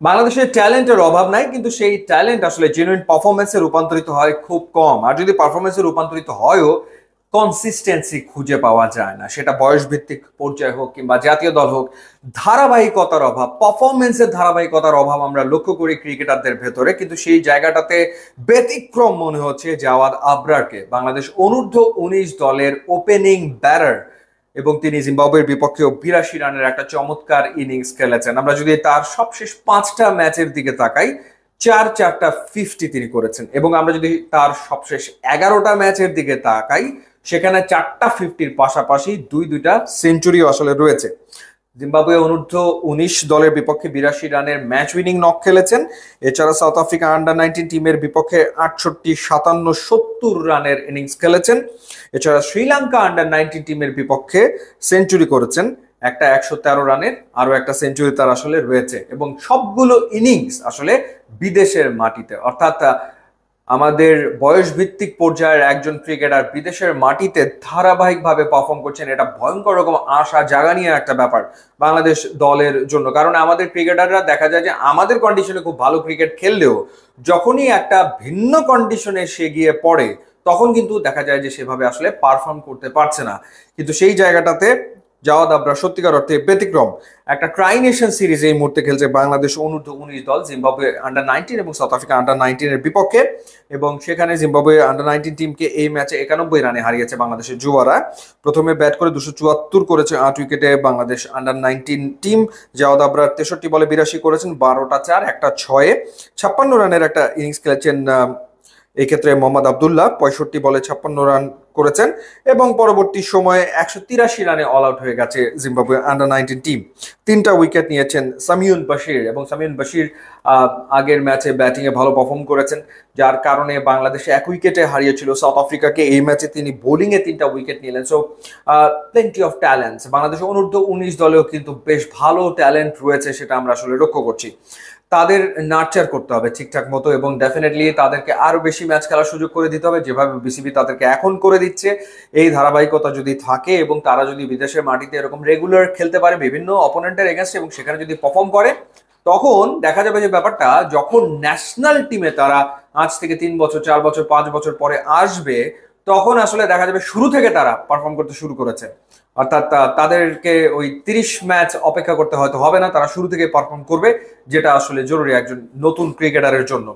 বাংলাদেশের ট্যালেন্টের অভাব নাই, কিন্তু সেই ট্যালেন্ট আসলে জেনুইন পারফরমেন্সে রূপান্তরিত হয় খুব কম। আর যদি পারফরমেন্সে রূপান্তরিত হয়ও, কনসিস্টেন্সি খুঁজে পাওয়া যায় না, সেটা বয়স ভিত্তিক পর্যায়ে হোক কিংবা জাতীয় দল হোক। ধারাবাহিকতার অভাব, পারফরমেন্সের ধারাবাহিকতার অভাব আমরা লক্ষ্য করি ক্রিকেটারদের ভেতরে, কিন্তু সেই জায়গাটাতে ব্যতিক্রম মনে হচ্ছে জাওয়াদ আবরারকে। বাংলাদেশ অনূর্ধ্ব 19 দলের ওপেনিং ব্যাটার এবং তিনি জিম্বাবুয়ের বিপক্ষেও 82 রানের একটা চমৎকার ইনিংস খেলেছেন। আমরা যদি তার সবশেষ 5টা ম্যাচের দিকে তাকাই, চারটা 50 তিনি করেছেন। এবং আমরা যদি তার সবশেষ 11টা ম্যাচের দিকে তাকাই, সেখানে 4টা 50-র পাশাপাশি দুইটা সেঞ্চুরিও আসলে রয়েছে। জিম্বাবুয়ে অনূর্ধ্ব 19 দলের বিপক্ষে 82 রানের ম্যাচ উইনিং নক খেলেছেন। এছাড়া সাউথ আফ্রিকা আন্ডার 19 টিমের বিপক্ষে 68, 57, 70 রানের ইনিংস খেলেছেন। এছাড়া শ্রীলঙ্কা আন্ডার 19 টিমের বিপক্ষে সেঞ্চুরি করেছেন, একটা 113 রানের, আরো একটা সেঞ্চুরি তার আসলে রয়েছে। এবং সবগুলো ইনিংস আসলে বিদেশের মাটিতে, অর্থাৎ আমাদের বয়স ভিত্তিক পর্যায়ের একজন ক্রিকেটার বিদেশের মাটিতে ধারাবাহিকভাবে পারফর্ম করছেন, এটা ভয়ঙ্কর রকম আশা জাগানিয়া একটা ব্যাপার বাংলাদেশ দলের জন্য। কারণ আমাদের ক্রিকেটাররা দেখা যায় যে আমাদের কন্ডিশনে খুব ভালো ক্রিকেট খেললেও যখনই একটা ভিন্ন কন্ডিশনে সে গিয়ে পড়ে, তখন কিন্তু দেখা যায় যে সেভাবে আসলে পারফর্ম করতে পারছে না। কিন্তু সেই জায়গাটাতে জাওয়াদ আবরার সত্যিকার অর্থে ব্যতিক্রম। একটা ট্রাই নেশন সিরিজ এই মুহূর্তে খেলছে বাংলাদেশ অনূর্ধ্ব 19 দল জিম্বাবুয়ে আন্ডার 19 এবং সাউথ আফ্রিকা আন্ডার 19 এর বিপক্ষে। এবং সেখানে জিম্বাবুয়ে আন্ডার 19 টিমকে এই ম্যাচে 91 রানে হারিয়েছে বাংলাদেশের যুবারা। প্রথমে ব্যাট করে 274 করেছে 8 উইকেটে বাংলাদেশ আন্ডার 19 টিম। জাওয়াদ আবরার 63 বলে 82 করেছেন, 12টা 4, একটা 6-এ 56 রানের একটা ইনিংস খেলেছেন। এই ক্ষেত্রে মোহাম্মদ আবদুল্লাহ 65 বলে 56 রান করেছেন এবং পরবর্তী সময়ে 183 রানে অল আউট হয়ে গেছে জিম্বাবুয়ে আন্ডার 19 টিম। 3টা উইকেট নিয়েছেন সামিউল বাশির, এবং সামিউল বাশির আগের ম্যাচে ব্যাটিংয়ে ভালো পারফর্ম করেছেন, যার কারণে বাংলাদেশে 1 উইকেটে হারিয়েছিল সাউথ আফ্রিকাকে। এই ম্যাচে তিনি বোলিংয়ে 3টা উইকেট নিলেন। So plenty of talents Bangladesh অনূর্ধ্ব 19 দলেও কিন্তু বেশ ভালো ট্যালেন্ট রয়েছে, সেটা আমরা আসলে লক্ষ্য করছি। তাদের নার্চার করতে হবে ঠিকঠাক মতো, এবং ডেফিনেটলি তাদেরকে আরো বেশি ম্যাচ খেলার সুযোগ করে দিতে হবে, যেভাবে বিসিবি তাদেরকে এখন করে দিচ্ছে। এই ধারাবাহিকতা যদি থাকে এবং তারা যদি বিদেশের মাটিতে এরকম রেগুলার খেলতে পারে বিভিন্ন অপোনেন্টের এগেনস্টে এবং সেখানে যদি পারফর্ম করে, তখন দেখা যাবে যে ব্যাপারটা যখন ন্যাশনাল টিমে তারা আজ থেকে 3 বছর 4 বছর 5 বছর পরে আসবে, তখন আসলে দেখা যাবে শুরু থেকে তারা পারফর্ম করতে শুরু করেছে। অর্থাৎ তাদেরকে ওই 30 ম্যাচ অপেক্ষা করতে হয়তো হবে না, তারা শুরু থেকে পারফর্ম করবে, যেটা আসলে জরুরি একজন নতুন ক্রিকেটারের জন্য।